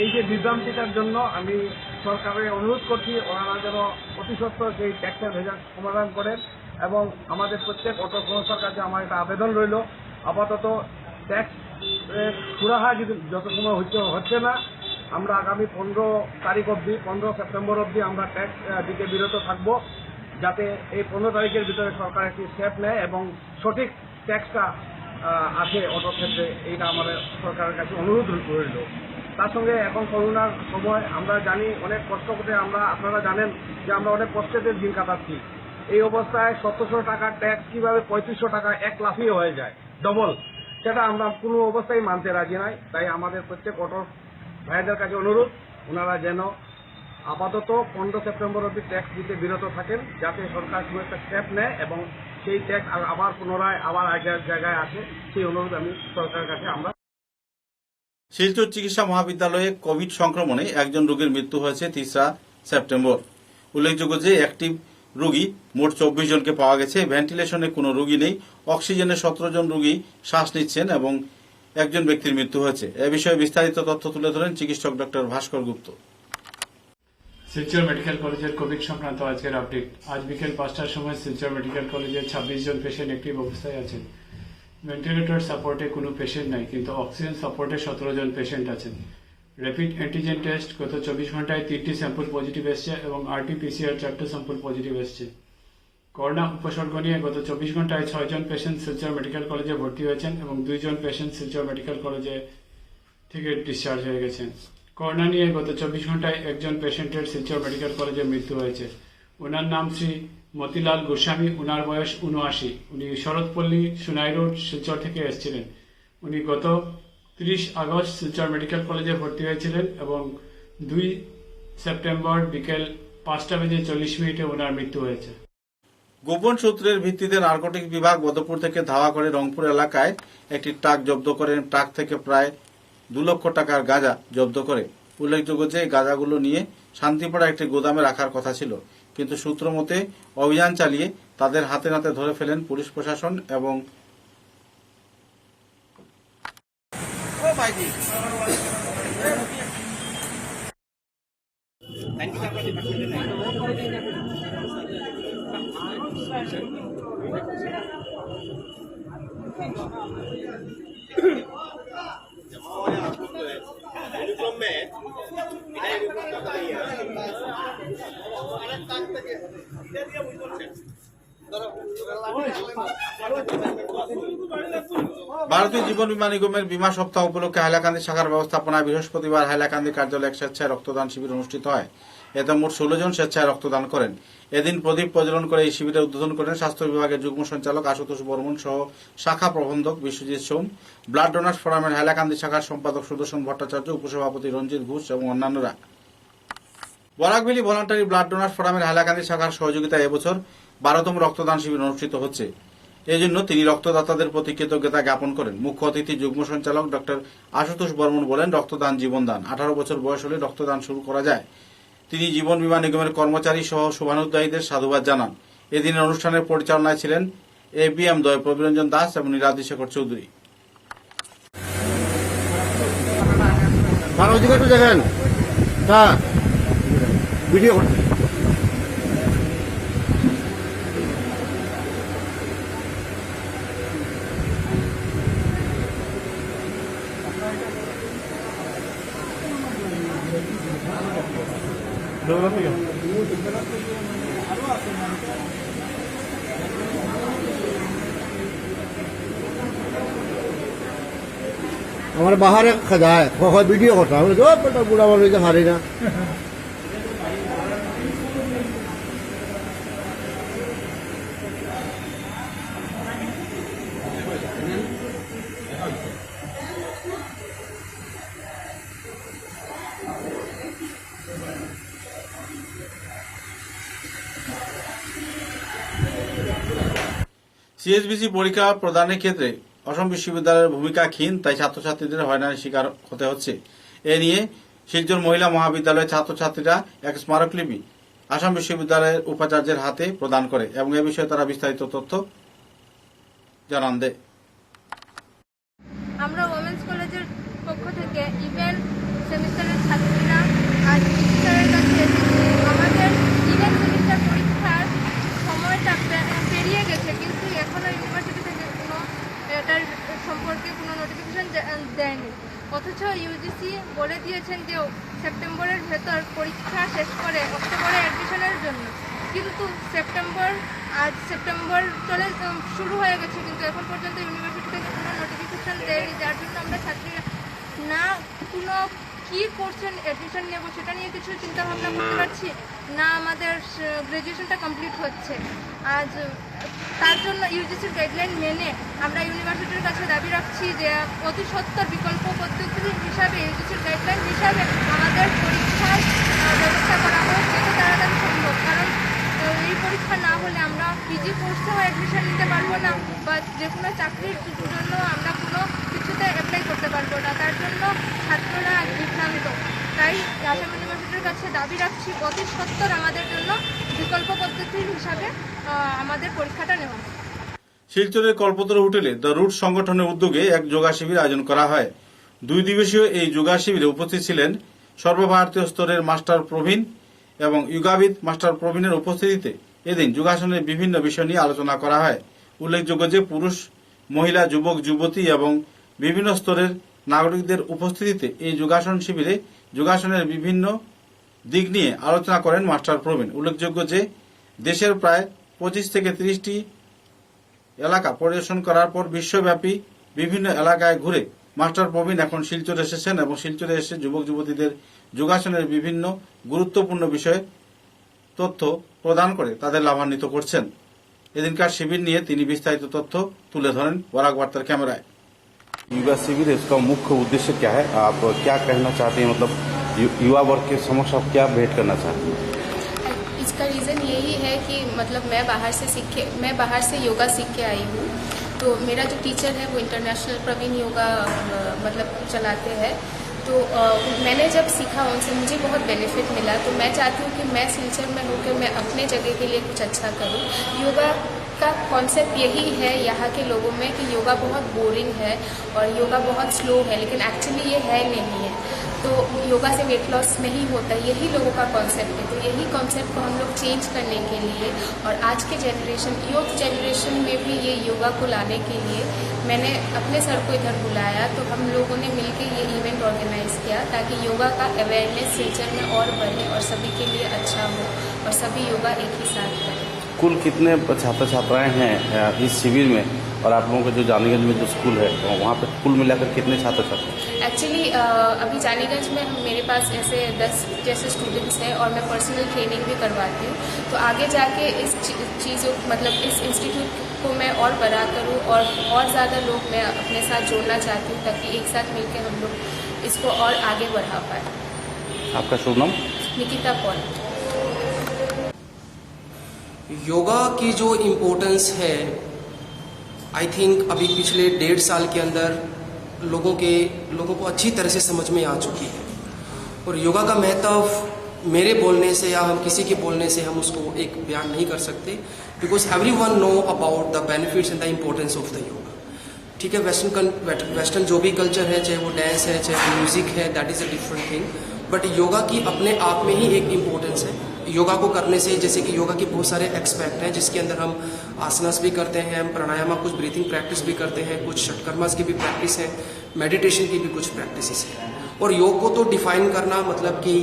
এই যে বিভ্রান্তিটার জন্য আমি সরকারের অনুরোধ করছি ওনারা যেন অতি সত্বর সেই ট্যাক্সের ভেজাল সমাধান করেন এবং আমাদের প্রত্যেক অটো সংস্থার কাছে আমার একটা আবেদন রইল আপাতত ট্যাক্স সুরাহা যদি যত সময় হচ্ছে না আমরা আগামী 15 তারিখ অবধি 15 সেপ্টেম্বর অবধি আমরা ট্যাক্স দিতে বিরত থাকব, যাতে এই 15 তারিখের ভিতরে সরকার একটি স্টেপ নেয় এবং সঠিক ট্যাক্সটা আসে অটো ক্ষেত্রে। এইটা আমাদের সরকারের কাছে অনুরোধ রইল। তার সঙ্গে এখন করোনার সময় আমরা জানি অনেক কষ্ট করে আপনারা জানেন যে আমরা অনেক কষ্টের দিন কাটাচ্ছি। এই অবস্থায় 1700 টাকার ট্যাক্স কিভাবে 3500 টাকা এক লাফিয়ে হয়ে যায় ডবল, সেটা আমরা কোনো অবস্থায় মানতে রাজি নাই। তাই আমাদের প্রত্যেক অটো ভাইদের কাছে অনুরোধ ওনারা যেন আপাতত 15 সেপ্টেম্বর অবধি ট্যাক্স দিতে বিরত থাকেন, যাতে সরকার কোনো একটা স্টেপ নেয় এবং সেই ট্যাক্স আবার পুনরায় আবার আগের জায়গায় আসে, সেই অনুরোধ আমি সরকারের কাছে আমরা। শিলচর চিকিৎসা মহাবিদ্যালয়ে কোভিড সংক্রমণে একজন রোগীর মৃত্যু হয়েছে 3 সেপ্টেম্বর। উল্লেখযোগ্য যে অ্যাক্টিভ রোগী মোট 24 জনকে পাওয়া গেছে। ভেন্টিলেশনে কোনো রোগী নেই। অক্সিজেনে 17 জন রোগী শ্বাস নিচ্ছেন এবং একজন ব্যক্তির মৃত্যু হয়েছে। এ বিষয়ে বিস্তারিত তথ্য তুলে ধরেন চিকিৎসক ডক্টর ভাস্কর গুপ্ত। শিলচর মেডিকেল কলেজের কোভিড সংক্রান্ত আজকের আপডেট। আজ বিকেল 5টার সময় শিলচর মেডিকেল কলেজের 26 জন পেশেন্ট অ্যাক্টিভ অবস্থায় আছেন। ভেন্টিলেটর সাপোর্টে কোনো পেশেন্ট নাই, কিন্তু অক্সিজেন সাপোর্টে 17 জন পেশেন্ট আছেন। র্যাপিড অ্যান্টিজেন টেস্ট গত 24 ঘন্টায় 3টি স্যাম্পল পজিটিভ এসছে এবং RT-PCR 4টে স্যাম্পল পজিটিভ এসছে। করোনা উপসর্গ নিয়ে গত 24 ঘন্টায় 6 জন পেশেন্ট শিলচর মেডিকেল কলেজে ভর্তি হয়েছেন এবং 2 জন পেশেন্ট শিলচর মেডিকেল কলেজে থেকে ডিসচার্জ হয়ে গেছেন। করোনা নিয়ে গত 24 ঘন্টায় একজন পেশেন্টের শিলচর মেডিকেল কলেজে মৃত্যু হয়েছে। ওনার নাম শ্রী মতিলাল গোস্বামী, ওনার বয়স 79। উনি শরৎপল্লী সুনাই রোড শিলচর থেকে এসেছিলেন। উনি গত 30 আগস্ট শিলচর মেডিকেল কলেজে ভর্তি হয়েছিলেন এবং 2 সেপ্টেম্বর বিকেল 5:40 ওনার মৃত্যু হয়েছে। গোপন সূত্রের ভিত্তিতে নার্কোটিক বিভাগ বদরপুর থেকে ধাওয়া করে রংপুর এলাকায় একটি ট্রাক জব্দ করেন। ট্রাক থেকে প্রায় 2 লক্ষ টাকার গাঁজা জব্দ করে। উল্লেখযোগ্য যে গাঁজাগুলো নিয়ে শান্তিপাড়া একটি গোদামে রাখার কথা ছিল, কিন্তু সূত্র মতে অভিযান চালিয়ে তাদের হাতে নাতে ধরে ফেলেন পুলিশ প্রশাসন এবং ভারতীয় জীবন বীমা নিগমের বীমা সপ্তাহ উপলক্ষে হাইলাকান্দি শাখার ব্যবস্থাপনায় বৃহস্পতিবার হাইলাকান্দি কার্যালয়ে এক স্বেচ্ছায় রক্তদান শিবির অনুষ্ঠিত হয়। এতে মোট 16 জন স্বেচ্ছায় রক্তদান করেন। এদিন প্রদীপ প্রজ্বলন করে এই শিবিরের উদ্বোধন করেন স্বাস্থ্য বিভাগের যুগ্ম সঞ্চালক আশুতোষ বর্মন সহ শাখা প্রবন্ধক বিশ্বজিৎ সোম, ব্লাড ডোনার্স ফোরামের হাইলাকান্দি শাখার সম্পাদক সুদর্শন ভট্টাচার্য, উপসভাপতি রঞ্জিত ঘোষ এবং অন্যান্যরা। বরাকভ্যালি ভলান্টারি ব্লাড ডোনার্স ফোরামের হাইলাকান্দি শাখার সহযোগিতায় এবছর 12তম রক্তদান শিবির অনুষ্ঠিত হচ্ছে। এই জন্য তিনি রক্তদাতাদের প্রতি কৃতজ্ঞতা জ্ঞাপন করেন। মুখ্য অতিথি যুগ্ম সঞ্চালক ডক্টর আশুতোষ বর্মন বলেন, রক্তদান জীবনদান। 18 বছর বয়স হলে রক্তদান শুরু করা যায়। তিনি জীবন বীমা নিগমের কর্মচারী সহ শুভানুধ্যায়ীদের সাধুবাদ জানান। এদিনের অনুষ্ঠানের পরিচালনায় ছিলেন ABM দ্বয় প্রবীরঞ্জন দাস এবং নীলাদ্রি শেখর চৌধুরী। ভিডিও আমার বাহারে খায় ভিডিও কথা বুড়া মানুষ হারি না। CSBC পরীক্ষা প্রদানের ক্ষেত্রে অসম বিশ্ববিদ্যালয়ের ভূমিকা ক্ষীণ, তাই ছাত্রছাত্রীদের হয়রানির শিকার হতে হচ্ছে। এ নিয়ে শিলচর মহিলা মহাবিদ্যালয়ের ছাত্রছাত্রীরা এক স্মারকলিপি আসাম বিশ্ববিদ্যালয়ের উপাচার্যের হাতে প্রদান করে এবং এ বিষয়ে তারা বিস্তারিত তথ্য জানান দেয়। আমরা ওমেন্স কলেজের পক্ষ থেকে ইভেন সেমিস্টারের ছাত্রীরা আজ টিচারের কাছে এসেছে। আমাদের ইভেন সেমিস্টার পরীক্ষার সময়টা পেরিয়ে গেছে, কিন্তু এখনো ইউনিভার্সিটি থেকে কোনো এটার সম্পর্কে কোনো নোটিফিকেশন দেয়নি। অথচ ইউজিসি বলে দিয়েছেন যে সেপ্টেম্বরের ভেতর পরীক্ষা শেষ করে অক্টোবরে অ্যাডমিশনের জন্য, কিন্তু আজ সেপ্টেম্বর শুরু হয়ে গেছে, কিন্তু এখন পর্যন্ত ইউনিভার্সিটি থেকে কোনো নোটিফিকেশন দেয়নি। যার জন্য আমরা ছাত্রীরা না কোনো কী কোর্সে অ্যাডমিশন নেব সেটা নিয়ে কিছু চিন্তাভাবনা করতে পারছি না, আমাদের গ্র্যাজুয়েশনটা কমপ্লিট হচ্ছে। আজ তার জন্য ইউজিসির গাইডলাইন মেনে আমরা ইউনিভার্সিটির কাছে দাবি রাখছি যে অতি সত্বর বিকল্প পদ্ধতি হিসাবে ইউজিসির গাইডলাইন হিসাবে আমাদের পরীক্ষার ব্যবস্থা করা হোক যত তাড়াতাড়ি সম্ভব। কারণ এই পরীক্ষা না হলে আমরা পিজি কোর্সেও অ্যাডমিশন নিতে পারবো না, বা যে কোনো চাকরির জন্য আমরা কোনো কিছুতে অ্যাপ্লাই করতে পারবো না। তার জন্য ছাত্ররা বিভ্রান্ত। তাই আসাম ইউনিভার্সিটির কাছে দাবি রাখছি অতি সত্বর আমাদের জন্য বিকল্প পদ্ধতির হিসাবে আমাদের পরীক্ষাটা নেওয়া। শিলচরের কল্পতরু হোটেলে দ্য রুট সংগঠনের উদ্যোগে এক যোগা শিবির আয়োজন করা হয়। 2 দিবসীয় এই যোগা শিবিরে উপস্থিত ছিলেন সর্বভারতীয় স্তরের মাস্টার প্রবীণ এবং যোগাবিদ মাস্টার প্রবীণের উপস্থিতিতে এদিন যোগাসনের বিভিন্ন বিষয় নিয়ে আলোচনা করা হয়। উল্লেখযোগ্য যে পুরুষ, মহিলা, যুবক, যুবতী এবং বিভিন্ন স্তরের নাগরিকদের উপস্থিতিতে এই যোগাসন শিবিরে যোগাসনের বিভিন্ন দিক নিয়ে আলোচনা করেন মাস্টার প্রবীণ। উল্লেখযোগ্য যে দেশের প্রায় 25 থেকে 30টি এলাকা পরিদর্শন করার পর বিশ্বব্যাপী বিভিন্ন এলাকায় ঘুরে মাস্টার প্রবীণ এখন শিলচরে এসেছেন এবং শিলচরে এসে যুবক যুবতীদের যোগাসনের বিভিন্ন গুরুত্বপূর্ণ বিষয়ে তথ্য প্রদান করে তাদের লাভান্বিত করছেন। এদিনকার শিবির নিয়ে তিনি বিস্তারিত তথ্য তুলে ধরেন বরাক বার্তার ক্যামেরায়। युवा शिविर इसका मुख्य उद्देश्य क्या है, आप क्या कहना चाहते हैं, मतलब युवा वर्ग के समक्ष आप क्या भेंट करना चाहते हैं? इसका रीज़न यही है कि मतलब मैं बाहर से योगा सीख के आई हूँ। तो मेरा जो टीचर है वो इंटरनेशनल प्रवीण योगा मतलब चलाते हैं। तो मैंने जब सीखा उनसे मुझे बहुत बेनिफिट मिला। तो मैं चाहती हूँ कि मैं सिलचर में होकर मैं अपने जगह के लिए कुछ अच्छा करूँ। योगा का कॉन्सेप्ट यही है यहाँ के लोगों में कि योगा बहुत बोरिंग है और योगा बहुत स्लो है, लेकिन एक्चुअली ये है नहीं है। तो योगा से वेट लॉस नहीं होता, यही लोगों का कॉन्सेप्ट है। तो यही कॉन्सेप्ट को हम लोग चेंज करने के लिए और आज के जनरेशन, यूथ जनरेशन में भी ये योगा को लाने के लिए मैंने अपने सर को इधर बुलाया। तो हम लोगों ने मिलकर ये इवेंट ऑर्गेनाइज किया ताकि योगा का अवेयरनेस सिलचर में और बढ़े और सभी के लिए अच्छा हो और सभी योगा एक ही साथ करें। कुल कितने छात्र छात्राएं हैं इस शिविर में, और आप लोगों के जो जानीगंज में जो स्कूल है वहाँ पे कुल मिलाकर कितने छात्र छात्र? एक्चुअली अभी जानीगंज में मेरे पास ऐसे 10 जैसे स्टूडेंट्स हैं और मैं पर्सनल ट्रेनिंग भी करवाती हूँ। तो आगे जाके इस चीज़ों मतलब इस इंस्टीट्यूट को मैं और बड़ा करूँ और ज़्यादा लोग मैं अपने साथ जोड़ना चाहती हूँ ताकि एक साथ मिलकर हम लोग इसको और आगे बढ़ा पाए। आपका शुभ नाम? निकिता पॉल। योगा की जो इम्पोर्टेंस है, आई थिंक अभी पिछले 1.5 साल के अंदर लोगों को अच्छी तरह से समझ में आ चुकी है। और योगा का महत्व मेरे बोलने से या हम किसी के बोलने से हम उसको एक बयान नहीं कर सकते, because everyone know about the benefits and the importance of the yoga. ठीक है, वेस्टर्न जो भी कल्चर है, चाहे वो डांस है, चाहे वो म्यूजिक है, that is a different thing, but yoga की अपने आप में ही एक इम्पोर्टेंस है। योगा को करने से, जैसे कि योगा के बहुत सारे एक्सपेक्ट हैं जिसके अंदर हम आसनास भी करते हैं, हम प्राणायाम, कुछ ब्रीथिंग प्रैक्टिस भी करते हैं, कुछ षटकर्मास की भी प्रैक्टिस है, मेडिटेशन की भी कुछ प्रैक्टिसेस है। और योग को तो डिफाइन करना मतलब कि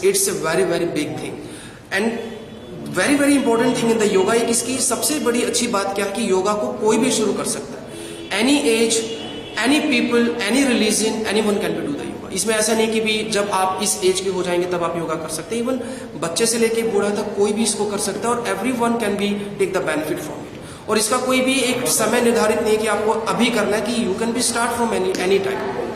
it's a very very big thing and very very important thing in the yoga. इसकी सबसे बड़ी अच्छी बात क्या है कि योगा को कोई भी शुरू कर सकता है, any as, any people, any religion, anyone can be do the yoga. इसमें ऐसा नहीं कि भी जब आप इस एज के हो जाएंगे तब आप योगा कर सकते हैं, इवन बच्चे से लेके बूढ़ा तक कोई भी इसको कर सकता है और everyone can be take the benefit from it. और इसका कोई भी एक समय निर्धारित नहीं है कि आपको अभी करना है, कि you can be start from any time.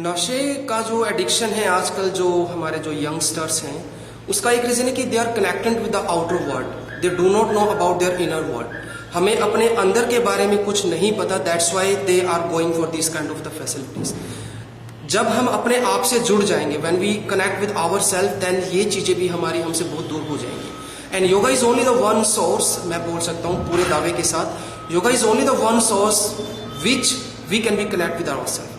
नशे का जो एडिक्शन है आजकल, जो हमारे जो यंगस्टर्स हैं, उसका एक रीजन है कि they are connected with the outer world, they do not know about their inner world. हमें अपने अंदर के बारे में कुछ नहीं पता, that's why they are going for this kind of the facilities. जब हम अपने आप से जुड़ जाएंगे, when we connect with our self, then ये चीजें भी हमारी हमसे बहुत दूर हो जाएंगी। And yoga is only the one source, मैं बोल सकता हूँ पूरे दावे के साथ, yoga is only the one source which we can be connect with our self.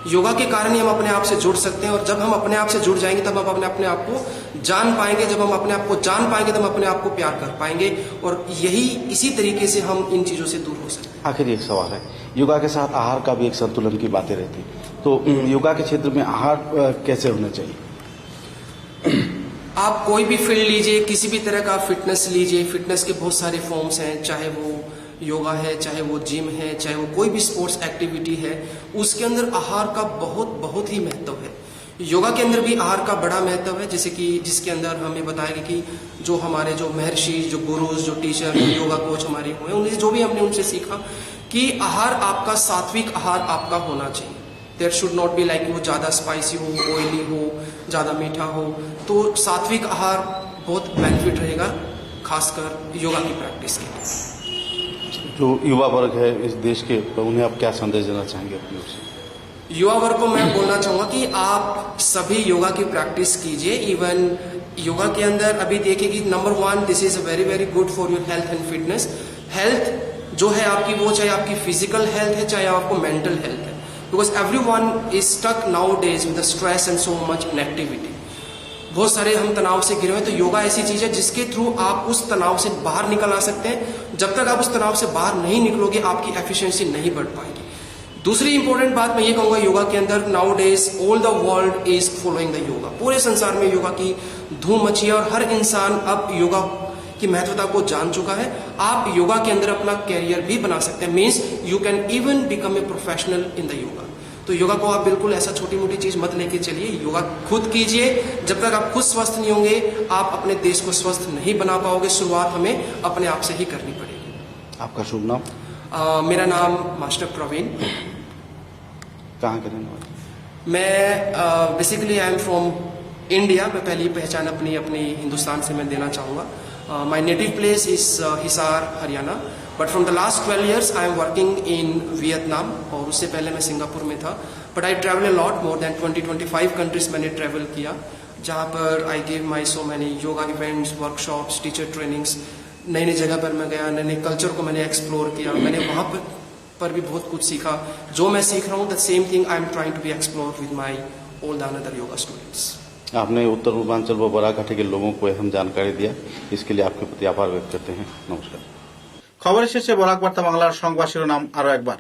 Yoga के कारण ही हम अपने आप से जुड़ सकते हैं, और जब हम अपने आप से जुड़ जाएंगे तब हम अपने आप को जान पाएंगे। जब हम अपने आप को जान पाएंगे तब हम अपने आप को प्यार कर पाएंगे, और इसी तरीके से हम इन चीजों से दूर हो सकते हैं। आखिर एक सवाल है, योगा के साथ आहार का भी एक संतुलन की बातें रहती, तो योगा के क्षेत्र में आहार कैसे होना चाहिए? आप कोई भी फील्ड लीजिए, किसी भी तरह का फिटनेस लीजिए, फिटनेस के बहुत सारे फॉर्म्स हैं, चाहे वो योगा है, चाहे वो जिम है, चाहे वो कोई भी स्पोर्ट्स एक्टिविटी है, उसके अंदर आहार का बहुत ही महत्व है। योगा के अंदर भी आहार का बड़ा महत्व है, जैसे कि जिसके अंदर हमें बताया गया कि जो हमारे जो महर्षि, जो गुरुज, जो टीचर, योगा कोच हमारे हुए, उन्हें जो भी हमने उनसे सीखा कि आहार आपका सात्विक आहार आपका होना चाहिए। There should not be like वो ज्यादा स्पाइसी हो, ऑयली हो, ज्यादा मीठा हो। तो सात्विक आहार बहुत बेनिफिट रहेगा, खासकर योगा की प्रैक्टिस के लिए। जो युवा वर्ग है इस देश के, तो उन्हें आप क्या संदेश देना चाहेंगे अपनी ओर से? युवा वर्ग को मैं बोलना चाहूंगा कि आप सभी योगा की प्रैक्टिस कीजिए। इवन योगा के अंदर अभी देखिए कि number 1, this is very very good for your health and fitness. Health जो है आपकी, वो चाहे आपकी फिजिकल हेल्थ है, चाहे आपको मेंटल हेल्थ है, because everyone is stuck nowadays with stress and so much negativity. बहुत सारे हम तनाव से घिरे हुए हैं, तो योगा ऐसी चीज है जिसके थ्रू आप उस तनाव से बाहर निकल आ सकते हैं। जब तक आप उस तनाव से बाहर नहीं निकलोगे, आपकी एफिशिएंसी नहीं बढ़ पाएगी। दूसरी इंपॉर्टेंट बात मैं ये कहूंगा, योगा के अंदर now days all the world is following the yoga. पूरे संसार में योगा की धूम मची है और हर इंसान अब योगा की महत्वता को जान चुका है। आप योगा के अंदर अपना कैरियर भी बना सकते हैं, means you can even become a professional in the yoga. तो योगा को आप बिल्कुल ऐसा छोटी मोटी चीज मत लेके चलिए, योगा खुद कीजिए। जब तक आप खुद स्वस्थ नहीं होंगे, आप अपने देश को स्वस्थ नहीं बना पाओगे। शुरुआत हमें अपने आप से ही करनी पड़ेगी। आपका शुभ नाम? मेरा नाम मास्टर प्रवीण। कहाँ के रहने वाले? मैं basically I am from India. मैं पहली पहचान अपनी हिंदुस्तान से मैं देना चाहूँगा। My native place is Hisar, Haryana, but from the last 12 years I am working in Vietnam, और उससे पहले मैं सिंगापुर में था। But I travel a lot, more than 20-25 countries मैंने ट्रैवल किया, जहाँ पर I give my so many yoga events, workshops, teacher trainings. नई नई जगह पर मैं गया, नए नए कल्चर को मैंने एक्सप्लोर किया, मैंने वहाँ पर भी बहुत कुछ सीखा। जो मैं सीख रहा हूँ, the same thing I am trying to be explore with my all the another yoga students. आपने उत्तर पूर्वांचल व बराघाटी के लोगों को अहम जानकारी दिया, इसके लिए आपके प्रति आभार व्यक्त करते हैं। नमस्कार। খবরের শেষে বরাক বার্তা বাংলার সংবাদ শিরোনাম আরো একবার।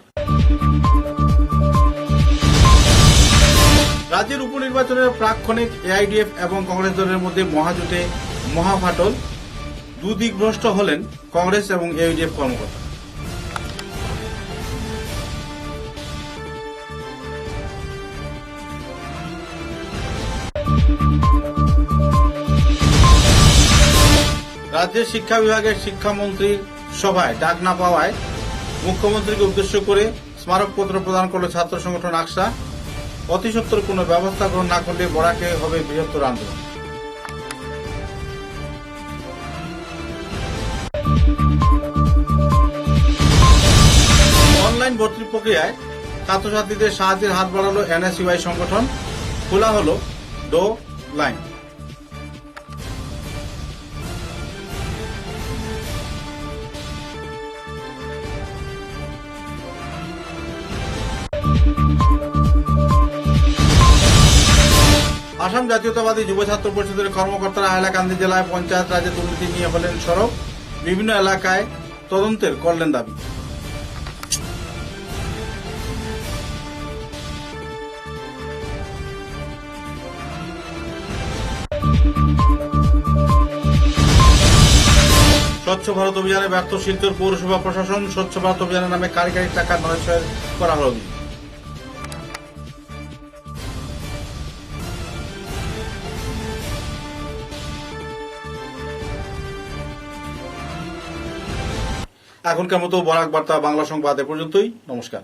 রাজ্যের উপনির্বাচনের প্রাক্ষণিক এআইডিএফ এবং কংগ্রেস দলের মধ্যে মহাজোটে মহাফাটল, দুদিকভ্রষ্ট হলেন কংগ্রেস এবং এআইডিএফ কর্মকর্তা। রাজ্যের শিক্ষা বিভাগের শিক্ষামন্ত্রীর সভায় ডাক না পাওয়ায় মুখ্যমন্ত্রীকে উদ্দেশ্য করে স্মারকপত্র প্রদান করল ছাত্র সংগঠন আকসা। অতি সত্বর কোনো ব্যবস্থা গ্রহণ না করলে বরাকে হবে বৃহত্তর আন্দোলন। অনলাইন ভর্তি প্রক্রিয়ায় ছাত্রছাত্রীদের সাহায্যের হাত বাড়ালো এনএসইউআই সংগঠন। খোলা হলো ডো লাইন। আসাম জাতীয়তাবাদী যুব ছাত্র পরিষদের কর্মকর্তারা হাইলাকান্দি জেলায় পঞ্চায়েত রাজে দুর্নীতি নিয়ে হলেন সরব। বিভিন্ন এলাকায় তদন্তের করলেন দাবি। স্বচ্ছ ভারত অভিযানে ব্যর্থ শিলচর পৌরসভা প্রশাসন। স্বচ্ছ ভারত অভিযানের নামে কারি কারি টাকা 900 করা হল। এখনকার মতো বরাক বার্তা বাংলা সংবাদ এ পর্যন্তই। নমস্কার।